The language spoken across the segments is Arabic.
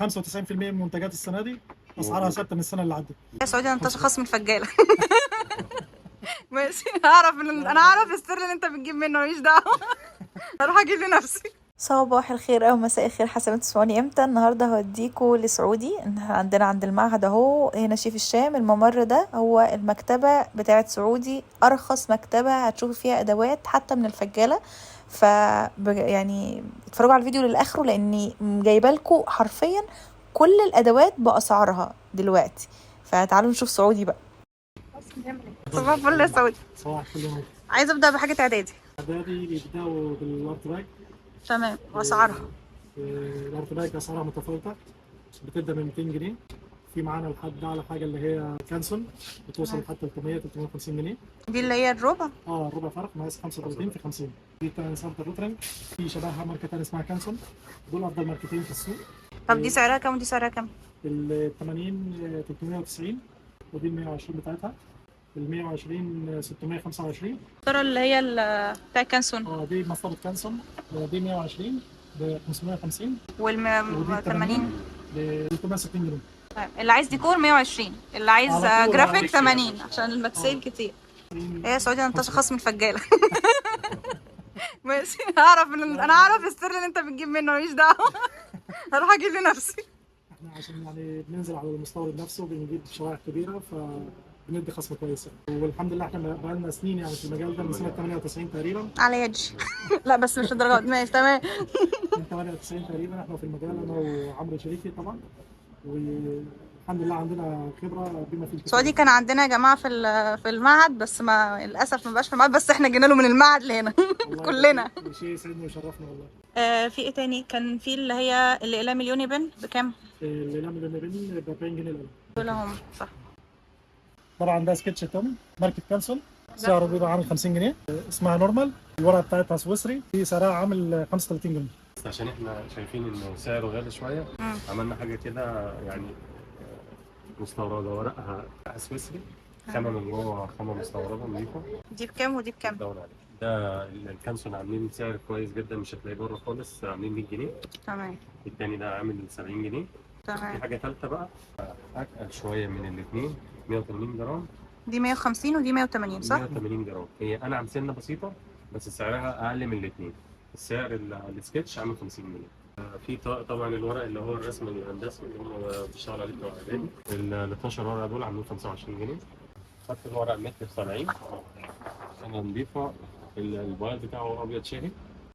95% من منتجات السنه دي اسعارها ثابته من السنه اللي عدت. يا سعودي انت خصم الفجاله. ماشي، هعرف انا هعرف السر اللي انت بتجيب منه، ماليش دعوه. هروح اجيب لنفسي. صباح الخير او مساء الخير حسب انتوا تسمعوني امتى. النهارده هوديكوا لسعودي، عندنا عند المعهد اهو هنا شيف الشام. الممر ده هو المكتبه بتاعه سعودي، ارخص مكتبه هتشوفوا فيها ادوات حتى من الفجاله. يعني اتفرجوا على الفيديو للاخره لاني جايبه لكم حرفيا كل الادوات باسعارها دلوقتي. فتعالوا نشوف سعودي بقى. صباح الفل يا سعودي. صباح الفل. عايزه ابدا بحاجه اعدادي. اعدادي بيبداوا بالارت باك. تمام، واسعارها؟ الارت باك اسعارها متفاوته، بتبدا من 200 جنيه. في معانا لحد اعلى حاجه اللي هي كانسون بتوصل لحد 350 جنيه. دي اللي هي الربع؟ ربع فرق، مقاس 35 في 50. دي تاني سنتر روترنج. في شبهها ماركه تانيه اسمها كانسون، دول افضل ماركتين في السوق. طب دي سعرها كام ودي سعرها كام؟ ال 80 390 ودي ال 120 بتاعتها. ال 120 625. ترى اللي هي بتاع كانسون. دي مسطره كانسون. دي 120 ب 550. وال 80 ب 360 جنيه. طيب اللي عايز ديكور 120، اللي عايز جرافيك 80 عشان المكسيل كتير. ايه يا سعودي انت خصم الفجاله. ماشي، انا هعرف السر اللي انت بتجيب منه، ماليش دعوه. هروح اجيب لنفسي. احنا عشان يعني بننزل على المستورد نفسه بنجيب شرائح كبيره، فبندي خصم كويس يعني. والحمد لله احنا بقالنا سنين يعني في المجال ده، من سنه 98 تقريبا. على يدي. لا بس مش الدرجات. ماشي تمام. من 98 تقريبا احنا في المجال، انا وعمرو شريكي طبعا. والحمد لله عندنا خبره بما فيه الكفايه. سعودي كان عندنا يا جماعه في المعهد، بس ما للاسف ما بقاش في المعهد، بس احنا جينا له من المعهد لهنا. كلنا. شيء يسعدني ويشرفنا والله. في ايه تاني؟ كان في اللي هي الاقلام اليونيبن بكام؟ الاقلام اليونيبن ب 40 جنيه القلم. دول هم صح. طبعا ده سكتش توم ماركه كانسون، سعره بيبقى عامل 50 جنيه. اسمها نورمال، الورقه بتاعتها سويسري، دي سعرها عامل 35 جنيه. بس عشان احنا شايفين انه سعره غالي شويه عملنا حاجه كده يعني مستورده، ورقها سويسري، خامه من جوه خامه مستورده نظيفه. دي بكام ودي بكام؟ ده الكانسون عاملين سعر كويس جدا، مش هتلاقيه بره خالص، عاملين 100 جنيه. تمام. التاني ده عامل 70 جنيه. تمام. في حاجه ثالثه بقى اتقل شويه من الاثنين، 180 جرام. دي 150 ودي 180 صح؟ 180 جرام، هي انعم سنه بسيطه بس سعرها اقل من الاثنين. السعر السكتش عامل 50 جنيه. في طبعا الورق اللي هو الرسم الهندسي اللي هم بيشتغل عليه بتوع اعدادي، ال 12 ورقه دول عاملين 25 جنيه. خدت الورق متر ب 70، سنه نظيفه، البياض بتاعه ابيض شاهي،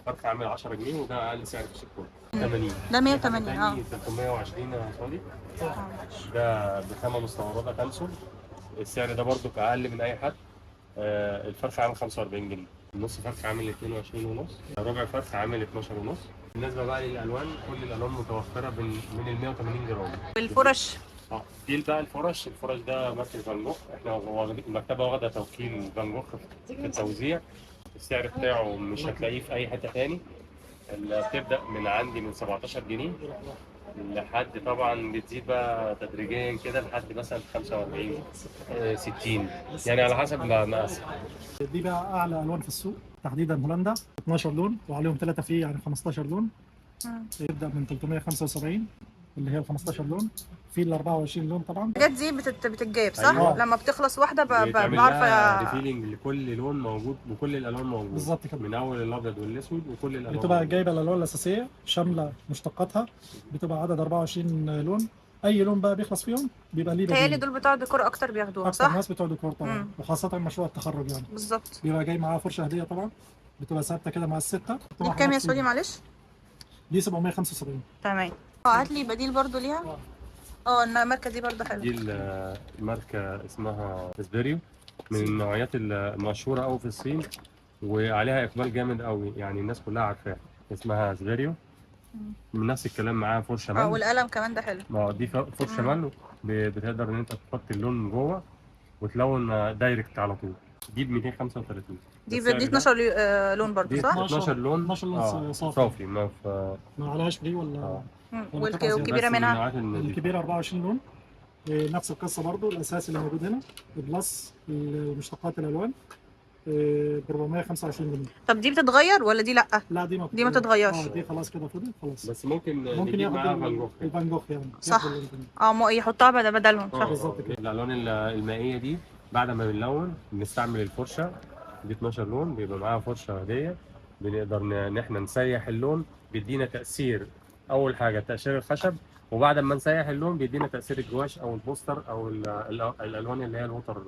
فرق عامل 10 جنيه، وده اقل سعر في السوق. 80. ده 180 320 يا سعودي. ده بخامه مستورده كانسون، السعر ده برضو اقل من اي حد. الفرخ عامل 45 جنيه، النص فرخ عامل 22 ونص، ربع فرخ عامل 12 ونص. بالنسبه بقى للالوان، كل الالوان متوفره من ال 180 جرام. بالفرش. دي بقى الفرش ده ماركه فان جوخ، احنا واخدين المكتبه واخده توكيل فان جوخ في التوزيع. السعر بتاعه مش هتلاقيه في اي حته تاني. اللي بتبدا من عندي من 17 جنيه لحد طبعا بتزيد بقى تدريجيا كده لحد مثلا 45 60، يعني على حسب مقاس. دي بقى اعلى الوان في السوق تحديدا، هولندا 12 لون وعليهم 3 فري، يعني 15 لون. يبدا من 375 اللي هي ال 15 لون، في ال 24 لون طبعا. الحاجات دي بتتجاب صح؟ أيوة. لما بتخلص واحده بعرف بعرف ريفيلينج لكل لون موجود، وكل الالوان موجوده بالظبط كده، من اول الابيض والاسود وكل الالوان. بتبقى جايبه الالوان الاساسيه شامله مشتقاتها، بتبقى عدد 24 لون. اي لون بقى بيخلص فيهم بيبقى ليه تهيألي بديل. دول بتوع ديكور اكتر بياخدوها اكتر صح؟ ناس بتوع ديكور طبعا، وخاصه مشروع التخرج يعني. بالظبط. بيبقى جاي معاها فرشه هديه طبعا، بتبقى ثابته كده مع السته. دي بكام يا سعودي معلش؟ دي 775. تمام. هات لي بديل برضو ليها. الماركه دي برضو حلوه. دي الماركه اسمها اسبيريو، من النوعيات المشهوره قوي في الصين، وعليها اقبال جامد قوي، يعني الناس كلها عارفاها، اسمها اسبيريو. من نفس الكلام معاها فرشه مال. والقلم كمان ده حلو. دي فرشه مال، بتقدر ان انت تحط اللون من جوه وتلون دايركت على طول. دي ب 235. دي 12 لون برضو صح؟ 12 لون. 12 لون صافي، ما عليهاش فري ولا. والكبيره منها؟ الكبيره 24 لون. نفس القصه برضو، الاساس اللي موجود هنا، البلس، مشتقات الالوان. ب 425 جنيه. طب دي بتتغير ولا دي لا؟ لا دي ما تتغيرش. دي خلاص كده فضل خلاص. بس ممكن ممكن نجيب معاها ياخد فان جوخ. الفان جوخ يعني. صح. يحطها بدلهم صح. بالظبط كده. الالوان المائيه دي بعد ما بنلون بنستعمل الفرشه دي 12 لون، بيبقى معاها فرشه هديه بنقدر ان احنا نسيح اللون، بيدينا تاثير. اول حاجه تقشير الخشب، وبعد ما نسيح اللون بيدينا تاثير الجواش او البوستر او الالوان اللي هي الوتر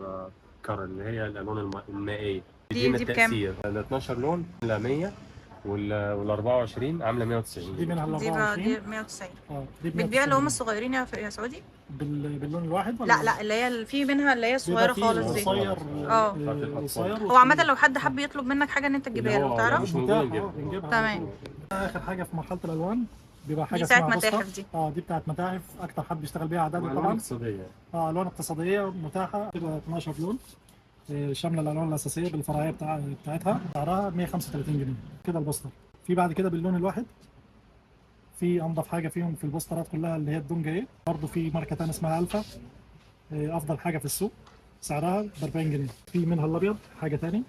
كار اللي هي الالوان المائيه. بيدينا دي بكام؟ تاثير. ال 12 لون ل 100 وال 24 عامله 190. دي منها ال 24. دي 190. دي بتبيع اللي هم الصغيرين يا سعودي؟ باللون الواحد ولا؟ لا اللي هي في منها اللي هي الصغيره خالص دي. قصير. قصير. هو عامه لو حد حب يطلب منك حاجه ان انت تجيبها له تعرف؟ مش موجود بنجيبها. تمام. اخر حاجه في مرحله الالوان دي بيبقى حاجه بتاعت اسمها متاحف بوستر. دي. دي بتاعت متاحف، اكتر حد بيشتغل بيها اعداد الوان طبعا. اقتصاديه. الوان اقتصاديه متاحه، بتبقى 12 لون شامله الالوان الاساسيه بالفرعيه بتاعتها. سعرها 135 جنيه كده البوستر. في بعد كده باللون الواحد، في انضف حاجه فيهم في البوسترات كلها اللي هي الدونجا ايه، برضه في ماركه ثانيه اسمها الفا، افضل حاجه في السوق، سعرها ب 40 جنيه. في منها الابيض حاجه ثاني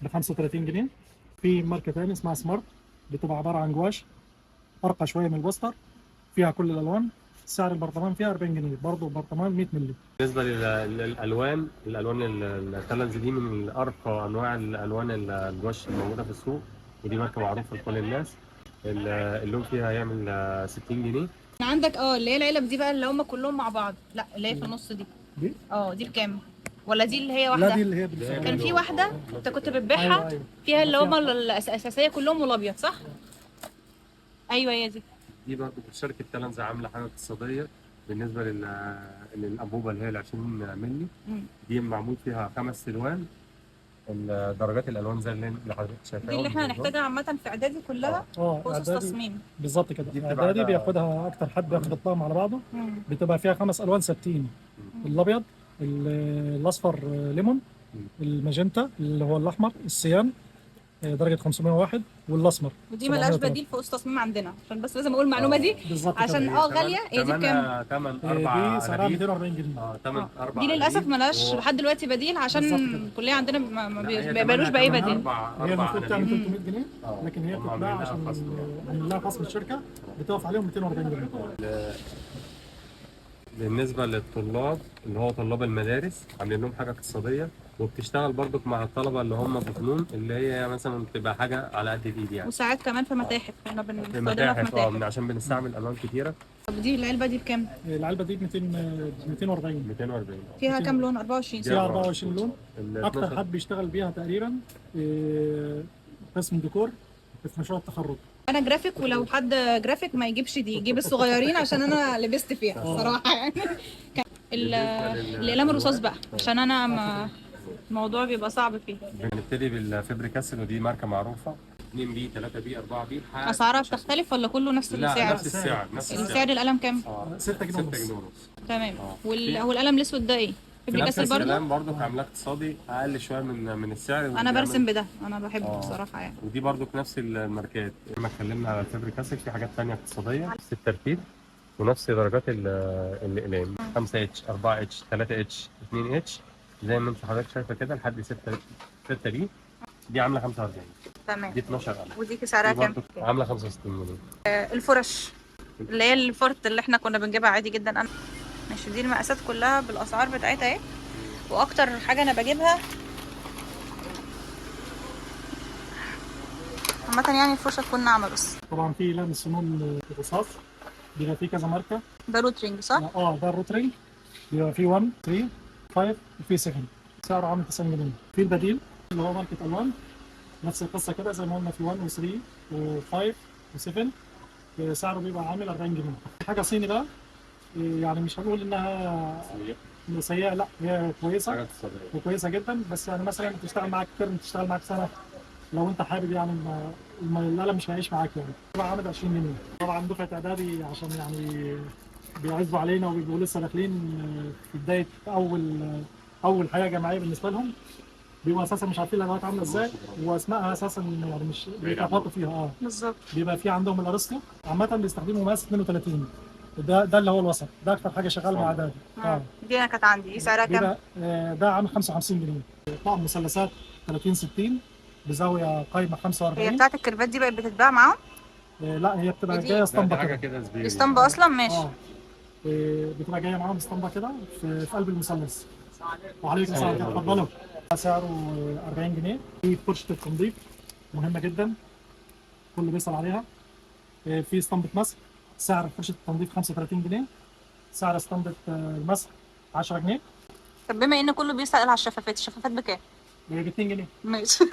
ب 35 جنيه. في ماركه ثانيه اسمها سمارت، بتبقى عباره عن جواش ارقى شويه من البوستر، فيها كل الالوان. سعر البرطمان فيها 40 جنيه، برضه برطمان 100 مللي. بالنسبه للالوان الكالرز دي من ارقى انواع الالوان الجواش الموجوده في السوق، ودي ماركه معروفه لكل الناس. اللون فيها هيعمل 60 جنيه. عندك اللي هي العلب دي بقى اللي هم كلهم مع بعض، لا اللي هي في النص دي دي؟ دي بكام؟ ولا دي اللي هي واحده؟ لا دي اللي هي بالفعل. كان في واحده انت كنت بتبيعها. أيوة. فيها اللي هم الاساسيه كلهم والابيض صح؟ ايوه هي دي برضه شركه تالنز عامله حاجه اقتصاديه بالنسبه للانبوبه اللي هي ال 20 مللي. دي معمول فيها 5 الوان، درجات الالوان زي اللي حضرتك شايفاها. دي اللي احنا هنحتاجها عامه في اعدادي كلها. خصوص تصميم. بالظبط كده. اعدادي بياخدها اكتر حد بياخد الطقم على بعضه. بتبقى فيها 5 الوان ثابتين: الابيض، الاصفر ليمون، الماجنتا اللي هو الاحمر، السيان درجه 501، والاسمر. ودي ملهاش بديل في وسط تصميم عندنا، عشان بس لازم اقول المعلومه دي عشان غاليه. دي بكام؟ ثمن 4 دي سعرها 240 جنيه. ثمن 4 دي للاسف ملهاش لحد دلوقتي بديل عشان الكليه عندنا ما بيقبلوش باي بديل. هي المفروض تعمل 300 جنيه لكن هي بتتباع عشان عامل لها خصم الشركه بتقف عليهم 240 جنيه. بالنسبه للطلاب اللي هو طلاب المدارس عاملين لهم حاجه اقتصاديه، وبتشتغل برضك مع الطلبه اللي هم في فنون، اللي هي مثلا بتبقى حاجه على قد الايد يعني. وساعات كمان في متاحف احنا بنستخدمها في متاحف متاحف عشان بنستعمل الوان كتيره. طب دي العلبه دي بكام؟ العلبه دي 240. فيها كام لون؟ 24 فيها 24 لون. ال اكتر 12 حد بيشتغل بيها تقريبا قسم ديكور في مشروع التخرج. انا جرافيك، ولو حد جرافيك ما يجيبش دي، يجيب الصغيرين عشان انا لبست فيها الصراحه يعني. الاقلام الرصاص بقى عشان انا الموضوع بيبقى صعب فيه. بنبتدي بالفبريكاسل، ودي ماركه معروفه. 2 بي 3 بي 4 بي. اسعارها بتختلف ولا كله نفس السعر؟ لا نفس السعر. السعر القلم كام؟ 6 جنيه ونص. تمام. والقلم الاسود ده ايه؟ نفس الكلام برضه كعملات اقتصادي اقل شويه من السعر. انا برسم بده، انا بحبه بصراحه يعني. ودي برضه نفس الماركات. لما اتكلمنا على الفبريكاسل في حاجات ثانيه اقتصاديه نفس الترتيب ونفس درجات الاقلام: 5 اتش، 4 اتش، 3 اتش، 2 اتش، زي ما انت حضرتك شايفه كده لحد 6 بي. دي عامله 45. تمام. دي 12,000. ودي سعرها كام؟ عامله 65 جنيه. الفرش اللي هي الفرط اللي احنا كنا بنجيبها عادي جدا. انا ماشي، دي المقاسات كلها بالاسعار بتاعتها اهي. واكتر حاجه انا بجيبها عامه يعني الفرشه تكون ناعمه بس. طبعا في لام السنون الرصاص بيبقى فيه كذا ماركه. ده روترينج صح؟ ده الروترينج بيبقى فيه 1 3 5 وفي 7. سعره عامل 90 جنيه. في البديل اللي هو ماركه الوان، نفس القصه كده زي ما قلنا في 1 و3 و5 و7، سعره بيبقى عامل 40 جنيه. حاجه صيني بقى، يعني مش هنقول انها سيئه، لا هي كويسه وكويسه جدا، بس يعني مثلا تشتغل معاك ترم، تشتغل معاك سنه، لو انت حابب يعني القلم مش هيعيش معاك يعني. طبعا عامل 20 جنيه. طبعا دفعه اعدادي عشان يعني بيعزوا علينا وبيبقوا لسه داخلين في بدايه اول حياه جامعيه بالنسبه لهم، بيبقوا اساسا مش عارفين الادوات عامله ازاي، واسمائها اساسا يعني مش بيتلخبطوا فيها. بالظبط. بيبقى في عندهم الارسطو، عامه بيستخدموا مقاس 32. ده اللي هو الوسط، ده اكتر حاجه شغال مع اعدادي. دي انا كانت عندي. دي سعرها كام؟ ده عامل 55 جنيه. طقم مثلثات 30 60 بزاويه قايمه هي 45. بتاعت الكيرفات دي بقت بتتباع معاهم؟ لا هي بتبقى دي جايه لا، اسطمبه دي حاجه كده. كده زبير اسطمبة اصلا ماشي. بتبقى جايه معاهم اسطمبه كده في قلب المثلث. وعليكم السلام أيوة. اتفضلوا. سعره 40 جنيه. في فرشه التنظيف مهمه جدا، كله بيسال عليها. في اسطمبه مسح، سعر فرشه التنظيف 35 جنيه. سعر اسطمبه المسح 10 جنيه. طب بما ان كله بيسأل على الشفافات بكام؟ ب 200 جنيه. ماشي.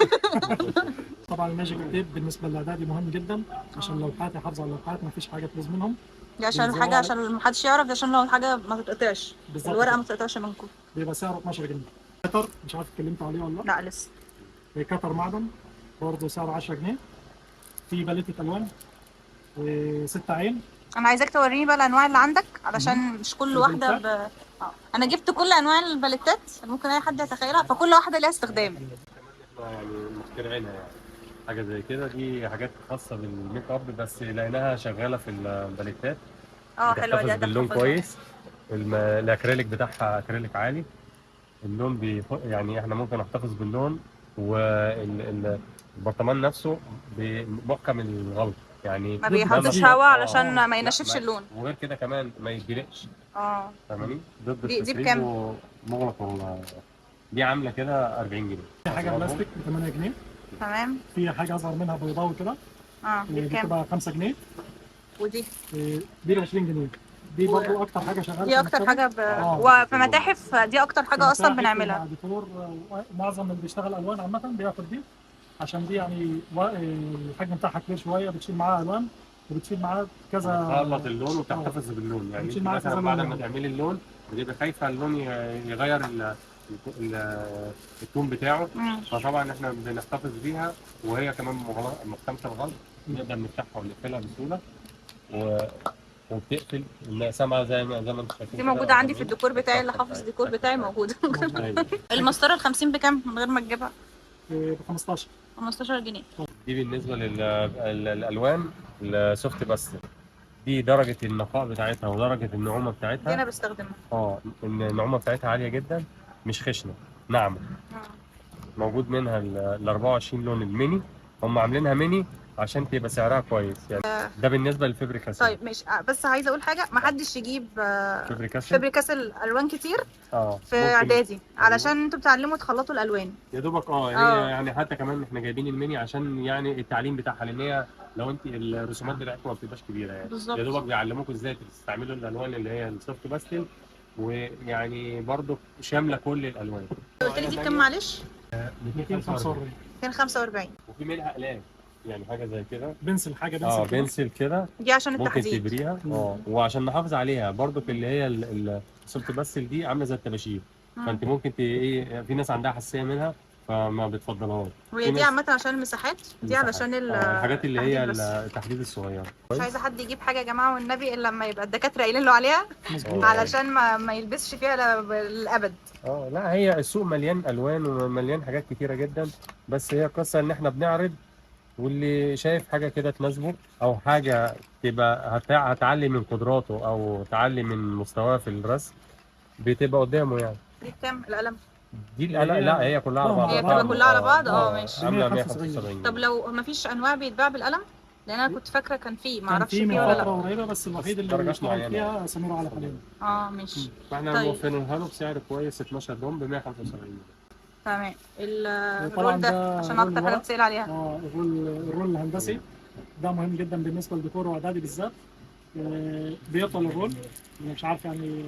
طبعا الماجيك تيب بالنسبه للاعدادي مهم جدا، عشان لو حد يحافظ على اللوحات مفيش حاجه تبوظ منهم. دي عشان بينزلوا الحاجة، على- عشان محدش يعرف، دي عشان لو الحاجة ما تتقطعش، بالظبط الورقة كده. ما تتقطعش منكم. بيبقى سعره 12 جنيه. كتر مش عارف اتكلمت عليه ولا لا. لا لسه. كتر معدن برضه سعره 10 جنيه. في باليتة الوان وستة عين. انا عايزاك توريني بقى الانواع اللي عندك، علشان مش كل واحدة البلتات؟ انا جبت كل انواع الباليتات ممكن اي حد يتخيلها، فكل واحدة ليها استخدام. احنا يعني مخترعينها يعني حاجه زي كده. دي حاجات خاصه بالميك اب، بس لقيناها شغاله في الباليتات. حلوة دي، بتحتفظ باللون هتحفظها. كويس. الاكريليك بتاعها اكريليك عالي. اللون يعني احنا ممكن نحتفظ باللون. والبرطمان نفسه محكم الغلق يعني. ما ضد بيحطش التسريب. هوا علشان ما لا، ينشفش اللون. وغير كده كمان ما يتدلقش. فاهماني؟ ضد دي التسريب بكام؟ ومغلق دي عامله كده 40 جنيه. في حاجه بلاستيك ب 8 جنيه. تمام. في حاجه اصغر منها بيضاوي كده، دي دي بكام؟ بتبقى 5 جنيه. ودي دي ب 20 جنيه. دي برضه اكتر حاجه شغاله دي في اكتر المكتبة. حاجة وفي متاحف دي اكتر حاجة اصلا متاحف بنعملها. ومع ديكور. معظم اللي بيشتغل الوان عامه بياخد دي، عشان دي يعني الحجم بتاعها كبير شويه، بتشيل معاها الوان وبتشيل معاها كذا. بتخلط اللون وبتحتفظ باللون. يعني بتشيل انت معاها مثلا كذا بعد لون ما يعني. تعملي اللون بتبقى خايفه اللون يغير التون بتاعه. فطبعا احنا بنحتفظ بيها، وهي كمان محكمه الغلق. نقدر نفتحها ونقفلها بسهوله وبتقفل سامعه زي ما انتم شايفين. دي موجودة عندي في الديكور بتاعي، اللي حافظ الديكور بتاعي موجودة. أيوة. المسطرة ال 50 بكام من غير ما تجيبها؟ ب 15. 15 جنيه. دي بالنسبه للالوان السوفت بس. دي درجه النقاء بتاعتها ودرجه النعومه دي بتاعتها. انا بستخدمها. النعومه بتاعتها عاليه جدا، مش خشنه، ناعمه. موجود منها ال 24 لون الميني. هم عاملينها ميني عشان تبقى سعرها كويس يعني. ده بالنسبه للفبريكاسل. طيب ماشي، بس عايزه اقول حاجه، ما حدش يجيب فبريكاسل فبريكاسل الوان كتير في ممكن. اعدادي، علشان انتوا بتتعلموا تخلطوا الالوان. يا دوبك هي يعني حتى كمان احنا جايبين الميني عشان يعني التعليم بتاعها، لان هي لو انت الرسومات بتاعتكم ما بتبقاش كبيره يعني. بالظبط. يا دوبك بيعلموكم ازاي تستعملوا الالوان اللي هي السوفت باستل، ويعني برضو شامله كل الالوان. قلت لي دي بكام معلش؟ 245. 245. وفي منها اقلام يعني حاجه زي كده. بنسل حاجه بنسل كده. بنسل كده دي عشان ممكن التحديد. تبريها. وعشان نحافظ عليها برضو في اللي هي السوفت باستل دي عامله زي الطباشير. فانت ممكن ايه، في ناس عندها حساسيه منها فما بتفضلهاش. وهي دي عامه عشان المساحات، دي علشان الحاجات اللي هي التحديد بس. التحديد الصغيره. مش عايزه حد يجيب حاجه يا جماعه والنبي الا لما يبقى الدكاتره قايلين له عليها، مظبوط. علشان ما يلبسش فيها للابد. لا، هي السوق مليان الوان ومليان حاجات كتيره جدا، بس هي قصه ان احنا بنعرض، واللي شايف حاجه كده تناسبه او حاجه تبقى هتعلي من قدراته او تعلي من مستواه في الرسم بتبقى قدامه يعني. دي بكام القلم؟ دي لا، هي كلها على بعض. هي بتبقى كلها على بعض. ماشي. عامله 175. طب لو ما فيش انواع بيتباع بالقلم؟ لان انا كنت فاكره كان فيه، ما كان اعرفش في من فيه ولا لا. فتره قريبه، بس الوحيد اللي درجات بيشتغل معينة. فيها سمير على حاليا. ماشي. فاحنا طيب. موفرينها له بسعر كويس، 12 لون ب 175. تمام. طبعا الرول ده عشان اكتر حاجه بتسال عليها. الرول الهندسي ده مهم جدا بالنسبه للديكور واعدادي بالذات. بيطول الرول. مش عارف يعني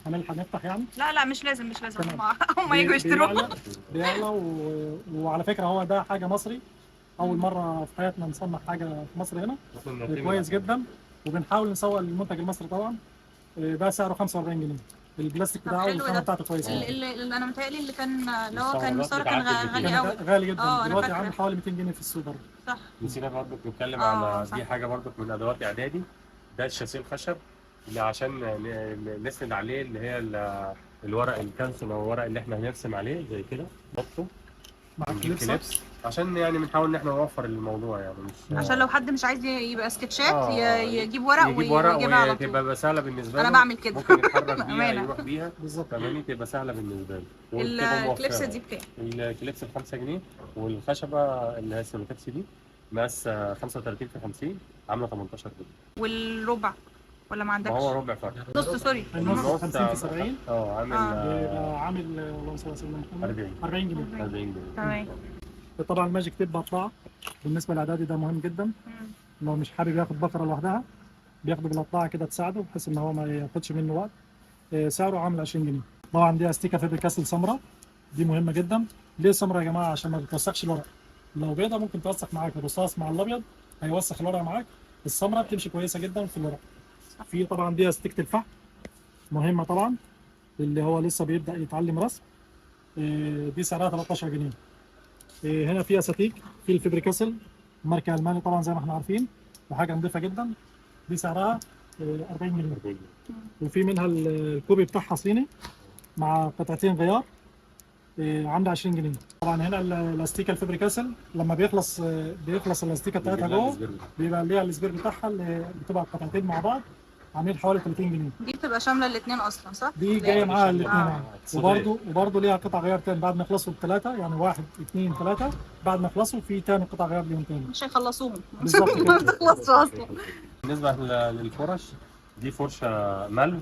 هنلحق نفتح يعني. لا مش لازم تمام. هم يجوا يشتروه. بيعلى وعلى فكره هو ده حاجه مصري، اول مره في حياتنا نصنع حاجه في مصر هنا. كويس جدا، وبنحاول نسوق المنتج المصري طبعا. ده سعره 45 جنيه. البلاستيك بتاعه والخامه بتاعته كويسه. اللي انا متهيألي اللي هو كان مسار كان غالي قوي. غالي جدا. أنا دلوقتي فاكرة. عامل حوالي 200 جنيه في السوق برضه. صح. نسينا برضه نتكلم صح. على دي حاجه برضه من ادوات اعدادي. ده الشاسيه الخشب اللي عشان نسند عليه اللي هي الورق الكانسون او الورق اللي احنا هنرسم عليه زي كده. بصوا مع بنجيب الكليبس. كليبس عشان يعني بنحاول ان احنا نوفر الموضوع يعني مش عشان لو حد مش عايز يبقى سكتشات يجيب ورق ورق ويجيبها على طول. وتبقى سهله بالنسبه له. انا بعمل كده ممكن يتحرك بيها بأمانة. يروح بيها بالظبط. فاهماني، تبقى سهله بالنسبه له وبتبقى الكليبس موفره. دي بكام؟ الكليبس ب 5 جنيه، والخشبه اللي هي السيلوتكس دي مقاس 35 في 50 عامله 18 جنيه. والربع ولا ما عندكش؟ ما هو ربع فرق. نص سوري. النص 50 في 70 عامل بيبقى عامل اللهم صل على سيدنا محمد 40 جنيه. 40 جنيه. تمام. طبعا الماجيك تيب بقطعه بالنسبه للاعدادي ده مهم جدا. لو مش حابب ياخد بقره لوحدها بياخده بالقطاعه كده تساعده بحيث ان هو ما ياخدش منه وقت. سعره عامل 20 جنيه. طبعا دي استيكه فيبر كاسل سمراء، دي مهمه جدا. ليه سمراء يا جماعه؟ عشان ما بتوسخش الورق. لو بيضه ممكن توسخ معاك، الرصاص مع الابيض هيوسخ الورق معاك. السمراء بتمشي كويسه جدا في الورق. في طبعا دي استيكه الفحم مهمه طبعا اللي هو لسه بيبدا يتعلم رسم. دي سعرها 13 جنيه. هنا في اساتيك في الفيبر كاسل ماركه الماني طبعا زي ما احنا عارفين، وحاجه نظيفه جدا. دي سعرها 40 جنيه. وفي منها الكوبي بتاعها صيني مع قطعتين غيار عامله 20 جنيه. طبعا هنا الاستيكه الفيبر كاسل لما بيخلص الاستيكه بتاعتها جوه بيبقى ليها السبير بتاعها اللي بتبقى قطعتين مع بعض عاملين حوالي 30 جنيه. دي بتبقى شامله الاثنين اصلا صح؟ دي جايه معاها الاثنين. صغير. وبرضه ليها قطع غيار تاني بعد ما يخلصوا الثلاثه، يعني 1 2 3 بعد ما يخلصوا في تاني قطع غيار ليهم تاني. مش هيخلصوهم بالظبط كده. ما بتخلصش اصلا. بالنسبه للفرش دي فرشه ملو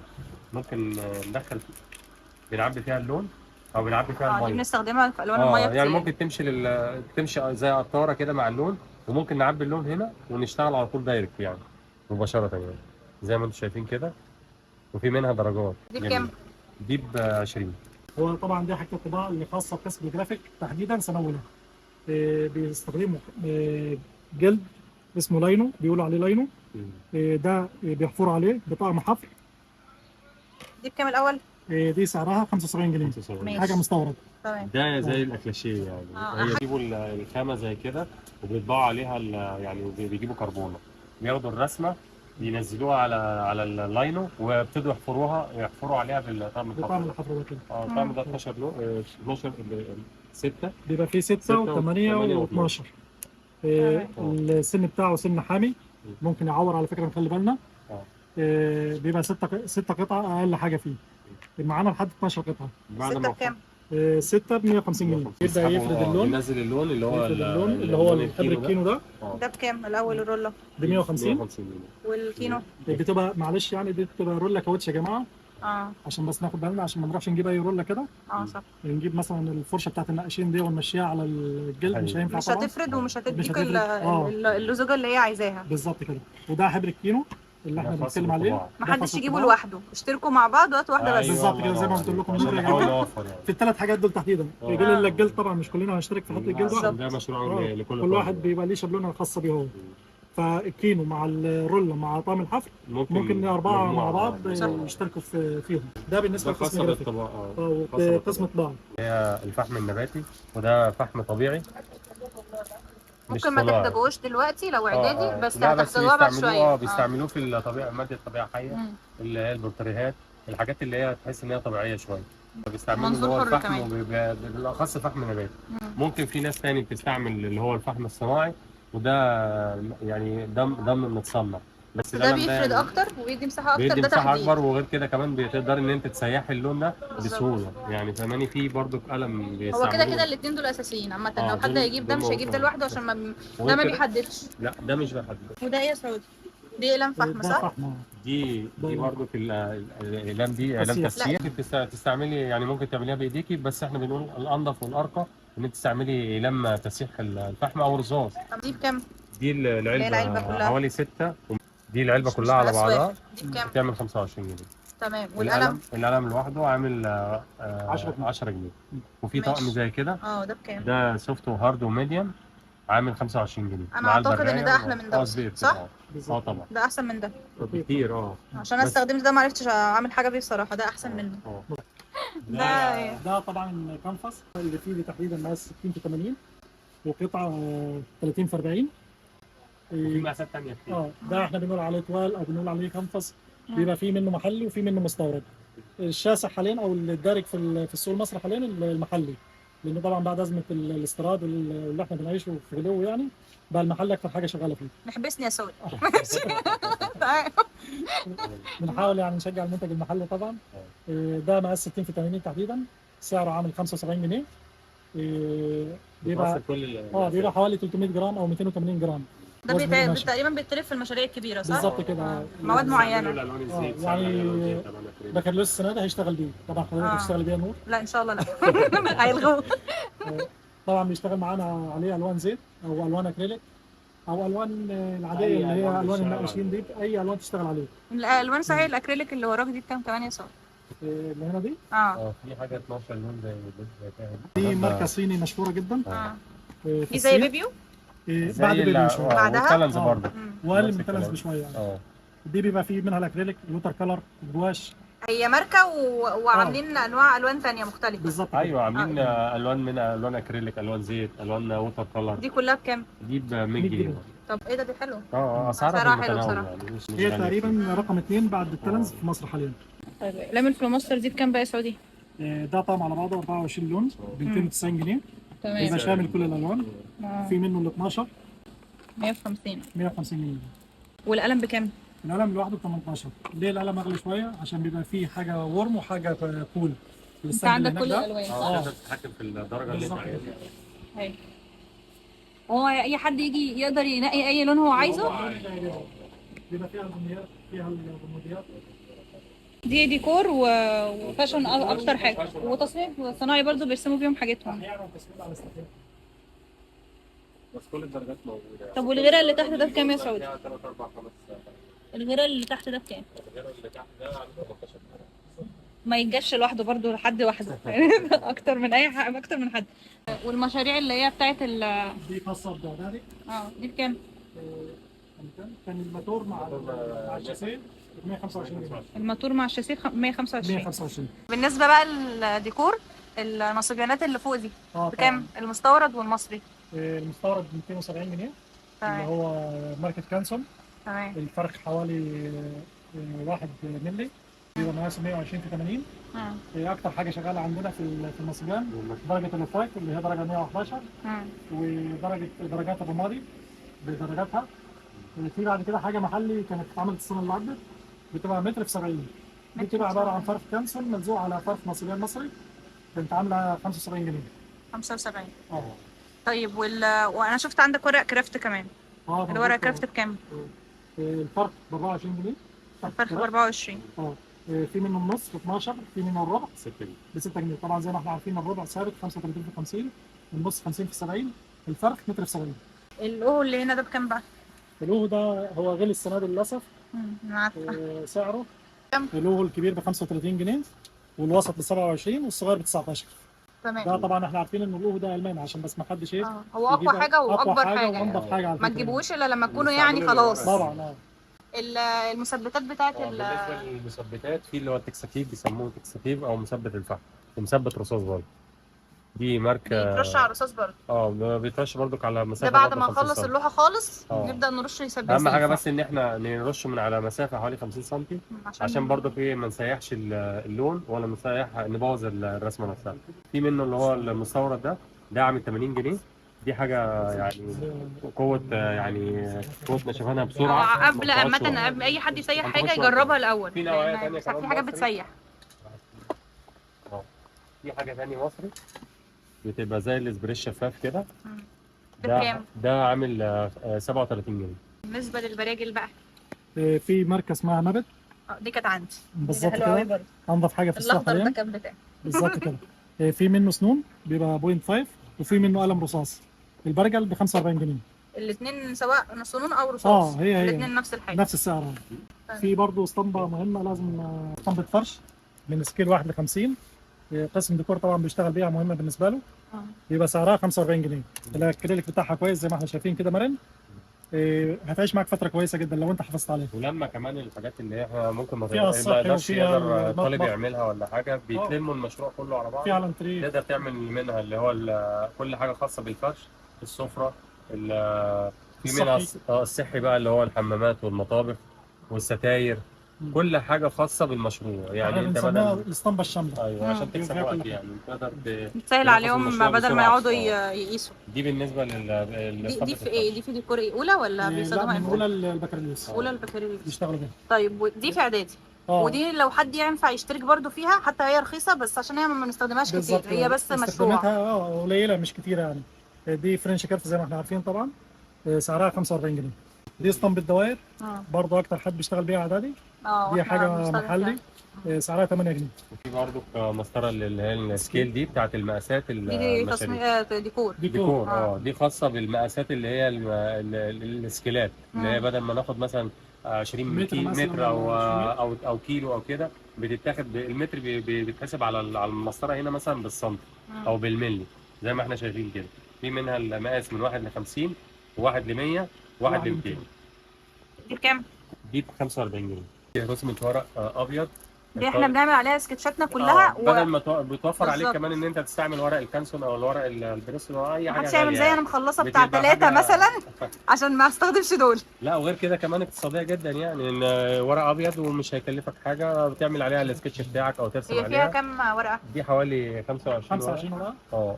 ممكن ندخل بنعبي فيها اللون او بنعبي فيها دي الميه. بنستخدمها في الوان الميه كتير. يعني ممكن تمشي زي قطاره كده مع اللون، وممكن نعبي اللون هنا ونشتغل على طول دايركت يعني مباشره يعني زي ما انتم شايفين كده. وفي منها درجات. دي بكام؟ دي ب 20. هو طبعا دي حاجه الطباعه اللي خاصه بقسم الجرافيك تحديدا سنه اولى. بيستخدموا جلد اسمه لاينو، بيقولوا عليه لاينو. ده بيحفروا عليه بطقم حفر. دي بكام الاول؟ دي سعرها 75 جنيه. ماشي. حاجه مستورد. تمام. ده زي الاكلاشيه يعني. هي بيجيبوا الخامه زي كده وبيطبعوا عليها يعني بيجيبوا كربونه، بياخدوا الرسمه ينزلوها على اللاينو ويبتدوا يحفروا عليها بالطقم بطقم الحفر. الحفر ده كده. الطقم ده 12 6 بيبقى فيه 6 و8 و12. السن بتاعه سن حامي ممكن يعور على فكره، نخلي بالنا. بيبقى 6 قطع اقل حاجه فيه. معانا لحد 12 قطعه. 6 بكام؟ 6 ب 150 جنيه. يبدا يفرد اللون. ينزل اللون اللي هو الحبر الكينو ده. ده بكام الاول الروله؟ ب 150 جنيه. والكينو؟ بتبقى معلش يعني دي بتبقى روله كاوتش يا جماعه. عشان بس ناخد بالنا عشان ما نروحش نجيب اي روله كده. صح. نجيب مثلا الفرشه بتاعت النقاشين دي ونمشيها على الجلد مش هينفع مش طبعا. هتفرد ومش هتديك هتفرد. اللزوجه اللي هي عايزاها. بالظبط كده. وده حبر الكينو اللي احنا بنتكلم عليه. ما حدش يجيبه لوحده، اشتركوا مع بعض وقت واحده بس. بالظبط كده زي ما قلت لكم يا جماعه في الثلاث حاجات دول تحديدا. يجي لنا الجلد طبعا مش كلنا هنشترك في حط الجلد واحد. ده مشروع لكل كل واحد بيبقى ليه شبلونه الخاصه بيه هو. فالكينو مع الروله مع طقم الحفر ممكن 4 مع بعض يشتركوا فيهم. ده بالنسبه لقسم الجرافيك. وقسم الطباعه هي الفحم النباتي وده فحم طبيعي. ممكن ما تحتاجوش دلوقتي لو اعدادي بس هتحتاجوها بعد شويه. بيستعملوه في الطبيعه، ماده طبيعه حيه اللي هي البورتريهات، الحاجات اللي هي تحس ان هي طبيعيه شويه. بيستعملوا اللي هو الفحم بالاخص فحم نباتي. ممكن في ناس تاني بتستعمل اللي هو الفحم الصناعي وده يعني دم متصنع، بس ده بيفرد اكتر وبيدي مساحه اكتر. بيدي ده مساحه تحديد اكبر، وغير كده كمان بتقدر ان انت تسيحي اللون ده بسهوله يعني. فماني فيه برضو قلم هو كده الاثنين دول اساسيين عامه. لو حد هيجيب ده مش هيجيب ده لوحده عشان ده ما بيحددش. لا ده مش بيحدد. وده ايه يا سعودي؟ دي اقلام فحم صح؟ دي برضو في الاقلام دي اقلام تسييح. تستعملي يعني ممكن تعمليها بايديكي، بس احنا بنقول الانضف والارقى ان انت تستعملي اقلام تسييح الفحم او رصاص. دي بكام؟ دي العلبه كلها حوالي 6. دي العلبه كلها على بعضها دي بكام؟ بتعمل 25 جنيه. تمام. والقلم؟ القلم لوحده عامل 10 جنيه. وفي طقم زي كده. ده بكام؟ ده سوفت وهارد وميديوم عامل 25 جنيه. انا اعتقد ان ده احلى من ده صح؟ طبعا ده احسن من ده كتير. عشان انا استخدمت ده ما عرفتش اعمل حاجه بيه بصراحه. ده احسن منه. ده طبعا كانفاس اللي فيه تحديدا مقاس 60 في 80 وقطعه 30 في 40. وفي مقاسات ثانيه كتير. ده احنا بنقول عليه طوال او بنقول عليه كانفاس. بيبقى فيه منه محلي وفيه منه مستورد. الشاسع حاليا او الدارج في السوق المصري حاليا المحلي لان طبعا بعد ازمه الاستيراد واللي احنا بنعيشه في غلو يعني، بقى المحل اكتر حاجه شغاله فيه. نحبسني يا سوري. بنحاول يعني نشجع المنتج المحلي طبعا. ده مقاس 60 في 80 تحديدا، سعره عامل 75 جنيه. بيبقى بيبقى حوالي 300 جرام او 280 جرام. ده تقريبا بيتطلب في المشاريع الكبيره صح؟ بالظبط كده. مواد معينه. يعني بكالوريوس السنه ده هيشتغل بيه، طبعا حضرتك هتشتغل بيه يا نور؟ لا ان شاء الله لا. هيلغوه. طبعا بيشتغل معانا عليه الوان زيت او الوان اكريليك او الوان العاديه اللي هي الوان النقاشين دي، اي الوان تشتغل عليه. الالوان صحيح الاكريليك اللي وراك دي بكام كمان يا ساره؟ اللي هنا دي؟ في حاجه 12 لون زي دي ماركه صيني مشهوره جدا. دي زي بيبيو؟ بعد بيبيو شويه. بعدها؟ والتالنز برضه واقل من التالنز بشويه يعني. دي بيبقى فيه منها الاكريليك، الوتر كلر، الجواش. هي ماركه وعاملين الوان ثانيه مختلفه. بالظبط. ايوه عاملين الوان منها، الوان اكريليك، الوان زيت، الوان ووتر كلر. دي كلها بكام؟ دي ب 100 جنيه. طب ايه ده حلو. اسعارها حلو بصراحه. هي تقريبا رقم 2 بعد التالنز في مصر حاليا. طيب اقلام الفلوماستر دي بكام بقى يا سعودي؟ ده طقم على بعضه 24 لون ب 290 جنيه. تمام. يبقى شامل كل الالوان. في منه ال 12 150 جنيه. والقلم بكام؟ القلم لوحده ب 18. ليه القلم اغلى شويه؟ عشان بيبقى فيه حاجه ورم وحاجه كول. انت عندك كل الالوان صح؟ تقدر تتحكم في الدرجه اللي انت عايزها. ايوه. هو اي حد يجي يقدر ينقي اي لون هو عايزه؟ بيبقى فيها البنيات، فيها الرماديات. دي ديكور وفاشن اكتر حاجه، وتصميم صناعي برضو بيرسموا بيهم حاجتهم. بس كل الدرجات موجوده. طب والغيره اللي تحت ده بكام يا سعودي؟ 3 4 5. الغيره اللي تحت ده بكام؟ الغيره اللي تحت ده عامل 18. ما يتجابش لوحده برضو لحد واحده. اكتر من اي حاجه، اكتر من حد. والمشاريع اللي هي بتاعت دي خاصه ببغدادي. دي بكام؟ كان الماتور مع الشاسيه 125 جنيه. الماتور مع الشاسيه 125. 125. بالنسبه بقى للديكور، النصبيانات اللي فوق دي بكام؟ المستورد والمصري؟ المستورد 270 جنيه. اللي هو ماركة كانسون. تمام. الفرق حوالي 1 مللي. بيبقى مقاسه 120 في 80. اكتر حاجه شغاله عندنا في النصبيان درجه الاوفايت اللي هي درجه 111. درجات الرمادي بدرجاتها. في بعد كده حاجه محلي كانت اتعملت السنه اللي عدت، بتبقى متر في 70. دي بتبقى عباره عن فرف كانسون ملزوق على فرف نصبيان مصري، كانت عامله 75 جنيه. 75. طيب وانا شفت عندك ورق كرافت كمان. الورق كرافت بكام؟ الفرق ب 24 جنيه. الفرق ب 24. في منه النص ب 12، في منه الربع ب 6 جنيه. طبعا زي ما احنا عارفين الربع ثابت 35 في 50، النص 50 في 70، الفرق متر في 70. الاوهو اللي هنا ده بكام بقى؟ الاوهو ده هو غالي السنه دي للاسف. انا عارفه. سعره كام؟ الاوهو الكبير ب 35 جنيه والوسط ب 27 والصغير ب 19. تمام. ده طبعا احنا عارفين ان الاوهو ده الماني عشان بس ما حدش هو اقوى حاجه واكبر حاجه وانضف حاجه على ما تجيبوش الا لما تكونوا يعني خلاص. طبعا. المثبتات بتاعت بالنسبه للمثبتات في اللي هو التكساتيف، بيسموه تكساتيف او مثبت الفحم ومثبت رصاص برضه. دي ماركه بيترش على الرصاص برضه. بيترش برضه على مسافه. ده بعد ما نخلص اللوحه خالص نبدا نرش يثبت. اهم حاجه بس ان احنا نرش من على مسافه حوالي 50 سم عشان برضه ما نسيحش اللون ولا نبوظ الرسمه نفسها. في منه اللي هو المستورد ده عامل 80 جنيه. دي حاجه يعني قوه نشفانها بسرعه. قبل اي حد يسيح حاجه يجربها الاول. في نوعيه ثانيه كمان، في حاجات بتسيح. في حاجه ثانيه مصري بتبقى زي الاسبريس شفاف كده. ده عامل 37 جنيه. بالنسبه للبراجل بقى في ماركه اسمها مابت. دي كانت عندي بالظبط كده. انضف حاجه في السوق حاليا. الاخضر ده كام بتاعي؟ بالظبط كده. في منه سنون بيبقى 0.5 وفي منه قلم رصاص. البرجل ب 45 جنيه. الاثنين سواء سنون او رصاص. هي الاثنين نفس الحاجه، نفس السعر. في برضه اسطمبه مهمه، لازم اسطمبه فرش من سكيل 1 ل 50. قسم ديكور طبعا بيشتغل بيها، مهمه بالنسبه له. بيبقى سعرها 45 جنيه. الاكريليك بتاعها كويس زي ما احنا شايفين كده مرن. هتعيش معاك فتره كويسه جدا لو انت حافظت عليها. ولما كمان الحاجات اللي احنا ممكن ما يقدرش يقدر الطالب يعملها ولا حاجه، بيتلموا المشروع كله على بعض. فعلا تقدر تعمل منها اللي هو كل حاجه خاصه بالفرش، السفره، في منها الصحي بقى اللي هو الحمامات والمطابخ والستاير كل حاجه خاصه بالمشروع. يعني احنا انت بنسميها بدل الاسطمبه الشامله. ايوه عشان فيها تكسب كل وقت حاجة. يعني تقدر تسهل تلخص عليهم المشروع بدل ما بسرعة. يقعدوا يقيسوا. دي بالنسبه دي في ايه؟ دي في ديكور ايه؟ اولى ولا لا، بيستخدموها من امتى؟ اولى البكالوريوس اولى البكالوريوس. بيشتغلوا بيها. طيب ودي في اعدادي. اه ودي لو حد ينفع يشترك برضو فيها، حتى هي رخيصه بس عشان هي ما بنستخدمهاش كتير، بالظبط هي بس مشروع. استخداماتها قليله مش كتيره يعني. دي فرنش كيرف زي ما احنا عارفين طبعا، سعرها 45 جنيه. دي اسطمبة دوائر برضه اكتر حد بيشتغل بيها اعدادي. دي واحنا حاجه بنشتغل محلي، سعرها 8 جنيه. وفي برضه مسطره اللي هي السكيل دي بتاعت المقاسات دي تصميم ديكور. ديكور. دي خاصه بالمقاسات اللي هي السكيلات، اللي هي بدل ما ناخد مثلا 20 متر او كيلو او كده، بتتاخد المتر بيتحسب على المسطره هنا مثلا بالسنتي او بالملي زي ما احنا شايفين كده. في منها المقاس من 1 ل 50 و1 ل 100 و1 ل 200. دي بكام؟ دي ب 45 جنيه. رسمة ورق ابيض. دي احنا بنعمل عليها سكتشاتنا كلها بدل ما بتوفر عليك بالظبط. كمان ان انت تستعمل ورق الكانسون او الورق البريسل او اي حاجه. محدش يعمل زي غالية انا مخلصه بتاع بتبقى 3 حاجة مثلا عشان ما استخدمش دول. لا وغير كده كمان اقتصاديه جدا، يعني ان ورق ابيض ومش هيكلفك حاجه، بتعمل عليها السكتش بتاعك او ترسم هي عليها. فيها كام ورقه؟ دي حوالي 25 ورقه.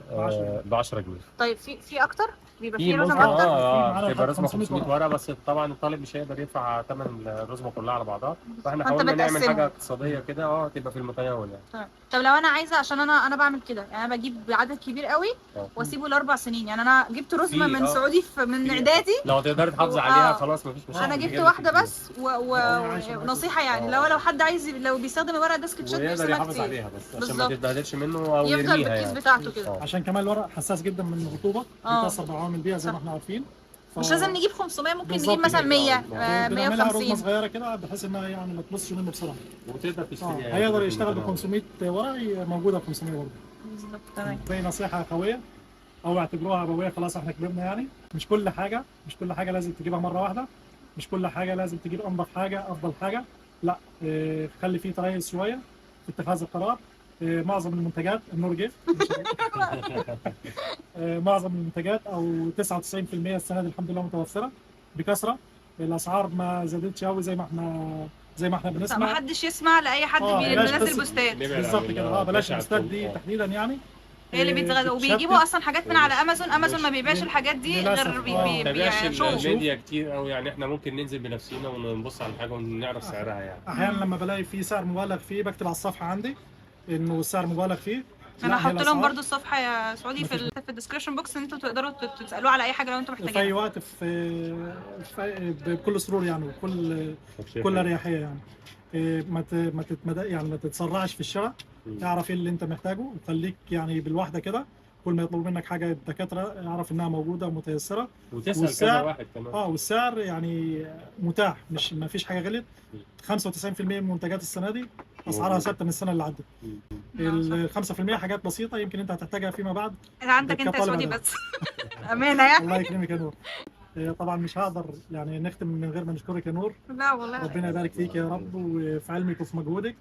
ب 10 جنيه. طيب في اكتر؟ بيبقى في رسمه رسم اكتر؟ بتبقى رسمه 500 ورقه بس طبعا الطالب مش هيقدر يدفع ثمن الرسمه كلها على بعضها، فاحنا حاولنا نعمل حاجه اقتصاديه كده تبقى في المتناول يعني. طب لو انا عايزه، عشان انا بعمل كده يعني، انا بجيب عدد كبير قوي واسيبه ل4 سنين، يعني انا جبت رسمه من سعودي من اعدادي، لو تقدر تحافظي عليها خلاص مفيش مشكله. انا جبت واحده بس ونصيحه يعني لو حد عايز، لو بيستخدم الورق ده سكتشات يقدر يحافظ عليها بس عشان ما تتبهدلش منه او يفضل يرميها بالكيس يعني. بتاعته كده، عشان كمان الورق حساس جدا من الرطوبه، بيتاثر بعوامل بيئه زي ما احنا عارفين. مش لازم نجيب 500، ممكن نجيب مثلا 100 بنعملها رسمه 150 صغيره كده بحيث انها يعني ما تبصش منه بسرعه، وتقدر تشتريها. هيقدر يشتغل ب 500 ورقه موجوده ب 500 برضه. بالظبط. تمام. زي نصيحه قويه او اعتبروها ابويه، خلاص احنا كبرنا يعني. مش كل حاجه لازم تجيبها مره واحده، مش كل حاجه لازم تجيب انضف حاجه افضل حاجه، لا. خلي فيه تريث شويه في اتخاذ القرار. معظم المنتجات النور جه معظم المنتجات او 99% السنه دي الحمد لله متوفره بكثره. الاسعار ما زادتش قوي زي ما احنا بنسمع. ما حدش يسمع لاي حد بينزل البوستات. بالظبط كده. بلاش البوستات دي تحديدا يعني. هي اللي بيتغذوا وبيجيبوا اصلا حاجات من على امازون ما بيبيعش الحاجات دي غير بيبيعش الميديا كتير قوي يعني. احنا ممكن ننزل بنفسنا ونبص على الحاجه ونعرف سعرها يعني. احيانا لما بلاقي في سعر مبالغ فيه بكتب على الصفحه عندي انه السعر مبالغ فيه. انا هحط لهم برضو الصفحه يا سعودي في الديسكربشن بوكس ان انتوا تقدروا تسالوه على اي حاجه لو انتوا محتاجين في اي وقت بكل سرور يعني، وكل اريحيه يعني. ما تتسرعش في الشراء، اعرف ايه اللي انت محتاجه وخليك يعني بالواحده كده. كل ما يطلبوا منك حاجه الدكاتره اعرف انها موجوده ومتيسره، وتسال كذا واحد كمان. والسعر يعني متاح، مش ما فيش حاجه غلت. 95% من منتجات السنه دي اسعارها ثابته من السنه اللي عدت. ال 5% حاجات بسيطه يمكن انت هتحتاجها فيما بعد. عندك انت يا سعودي بس امانه يعني. الله يكرمك يا نور. طبعا مش هقدر يعني نختم من غير ما نشكرك يا نور. لا والله ربنا يبارك فيك يا رب وفي علمك وفي مجهودك،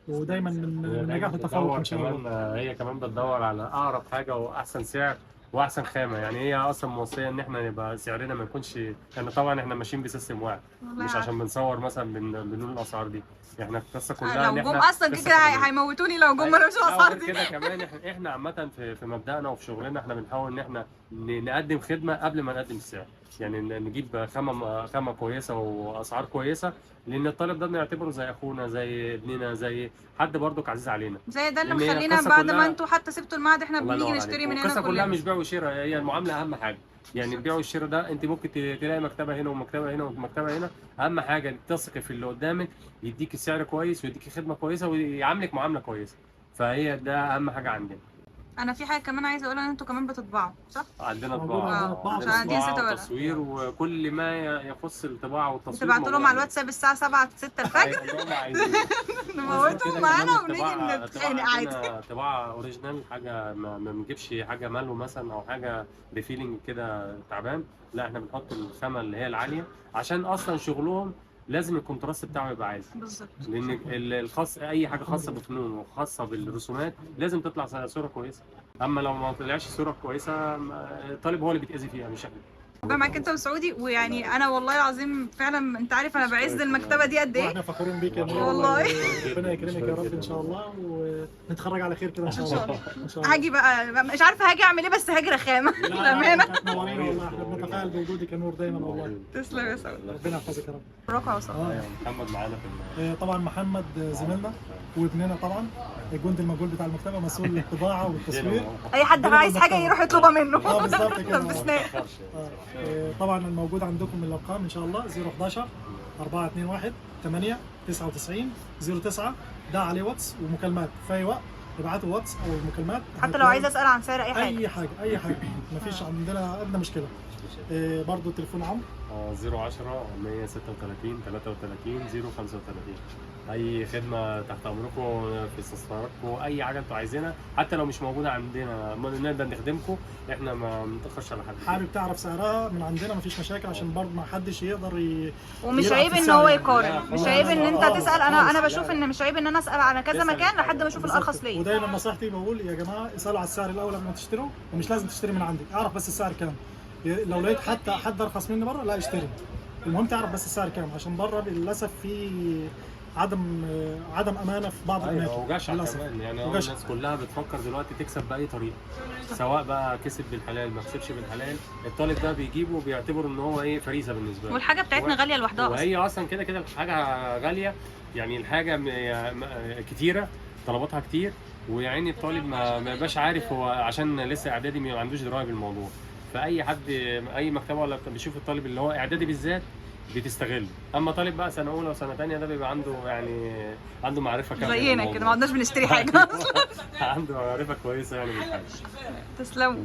ودايما من نجاح وتفوق ان شاء الله. هي كمان بتدور على اقرب حاجه واحسن سعر واحسن خامه، يعني هي اصلا موصيه ان احنا يبقى سعرنا ما يكونش يعني. طبعا احنا ماشيين بسيستم واحد، مش عشان بنصور مثلا بنقول الاسعار دي. احنا القصه كلها لو جم اصلا كده هيموتوني لو جم مش الاسعار دي. كده كمان احنا عامه في مبدأنا وفي شغلنا احنا بنحاول ان احنا نقدم خدمه قبل ما نقدم السعر، يعني نجيب خامه كويسه واسعار كويسه، لان الطالب ده بنعتبره زي اخونا زي ابننا زي حد برضك عزيز علينا. زي ده اللي مخلينا بعد ما انتوا حتى سبتوا المعهد احنا بنيجي نشتري من هنا. القصه كلها مش بيع وشراء، هي المعامله اهم حاجه. يعني البيع والشراء ده انت ممكن تلاقي مكتبه هنا ومكتبه هنا ومكتبه هنا، اهم حاجه تثقي في اللي قدامك، يديك سعر كويس ويديك خدمه كويسه ويعاملك معامله كويسه، فهي ده اهم حاجه عندنا. انا في حاجه كمان عايزه اقولها، ان انتوا كمان بتطبعوا صح؟ عندنا طباعه وتصوير وكل ما يخص الطباعه والتصوير. تبعتوا لهم على الواتساب الساعه 7 6 الفجر نموتوا معانا ونيجي نتخانق عادي. طباعه اوريجينال، حاجه ما بنجيبش حاجه مالو مثلا او حاجه بفيلينج كده تعبان، لا احنا بنحط الخامه اللي هي العاليه عشان اصلا شغلهم لازم الكونتراست بتاعه يبقى عالي. بالظبط. لان الخاص اي حاجه خاصه بالفنون وخاصه بالرسومات لازم تطلع صوره كويسه، اما لو ما طلعش صوره كويسه الطالب هو اللي بيتاذي فيها مش احنا. بقى معاك انت وسعودي، ويعني انا والله العظيم فعلا انت عارف انا بعز المكتبه دي قد ايه. واحنا فخورين بيك يا نور والله. ربنا يكرمك يا رب ان شاء الله، ونتخرج على خير كده ان شاء الله. ان شاء الله. هاجي بقى مش عارفه هاجي اعمل ايه، بس هاجي رخامه بامانه. تنورينا والله، احنا بنتفائل بوجودك يا نور دايما والله. تسلم يا سعود. ربنا يحفظك يا رب. رقعه وصلاة. محمد معانا في طبعا محمد زميلنا وابننا طبعا الجندي المجهول بتاع المكتبه، مسؤول الطباعه والتصوير. اي حد عايز حاجه يروح يطلبها منه. بالظبط كده. لبسناه. طبعا الموجود عندكم الارقام ان شاء الله 011 421 8 99 09. ده عليه واتس ومكالمات في اي وقت، ابعتوا واتس او مكالمات. حتى لو عايز اسال عن سعر اي حاجه. اي حاجه مفيش عندنا ادنى مشكله. برضو تليفون عمرو 010 136 33 035. اي خدمه تحت امركم في استفساراتكم، اي حاجه انتوا عايزينها حتى لو مش موجوده عندنا نقدر نخدمكم، احنا ما بنتاخرش على حد. حابب تعرف سعرها من عندنا مفيش مشاكل، عشان برضه ما حدش يقدر ومش عيب ان هو يقارن، مش عيب ان انت تسال. انا بشوف ان مش عيب ان انا اسال على كذا مكان لحد ما اشوف الارخص ليا. ودايما نصيحتي بقول يا جماعه اسالوا على السعر الاول قبل ما تشتروا، ومش لازم تشتري من عندي، اعرف بس السعر كام. لو لقيت حتى حد ارخص مني بره لا اشتري، المهم تعرف بس السعر كام، عشان بره للاسف في عدم امانه في بعض الاماكن. وجشع كمان يعني. الناس كلها بتفكر دلوقتي تكسب باي طريقه، سواء بقى كسب بالحلال ما كسبش بالحلال، الطالب ده بيجيبه وبيعتبر ان هو ايه فريسه بالنسبه له. والحاجه بتاعتنا غاليه لوحدها اصلا، وهي اصلا كده كده الحاجه غاليه، يعني الحاجه كتيره طلباتها كتير، ويعني الطالب ما يبقاش عارف هو عشان لسه اعدادي ما عندوش درايه بالموضوع. فاي حد اي مكتبه ولا بيشوف الطالب اللي هو اعدادي بالذات بتستغل، اما طالب بقى سنه اولى وسنه ثانيه ده بيبقى عنده يعني عنده معرفه كامله زينا كده ما عدناش بنشتري حاجه. عنده معرفه كويسه يعني بالحاجه. تسلموا.